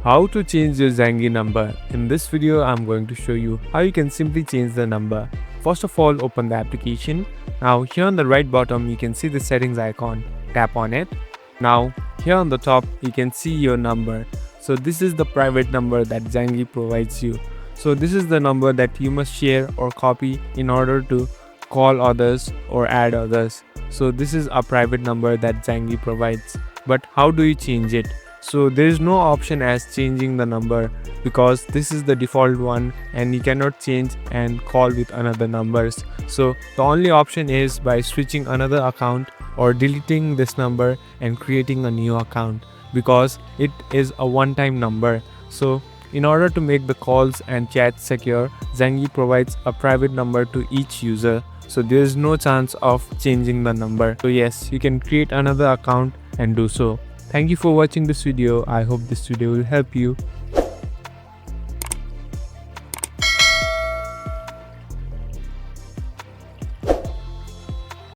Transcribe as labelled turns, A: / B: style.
A: How to change your Zangi number. In this video, I'm going to show you how you can simply change the number. First of all, open the application. Now here on the right bottom, you can see the settings icon. Tap on it. Now here on the top, you can see your number. So this is the private number that Zangi provides you. So this is the number that you must share or copy in order to call others or add others. So this is a private number that Zangi provides. But how do you change it? So there is no option as changing the number because this is the default one and you cannot change and call with another numbers. So the only option is by switching another account or deleting this number and creating a new account because it is a one-time number. So in order to make the calls and chats secure, Zangi provides a private number to each user. So there is no chance of changing the number. So yes, you can create another account and do so. Thank you for watching this video. I hope this video will help you.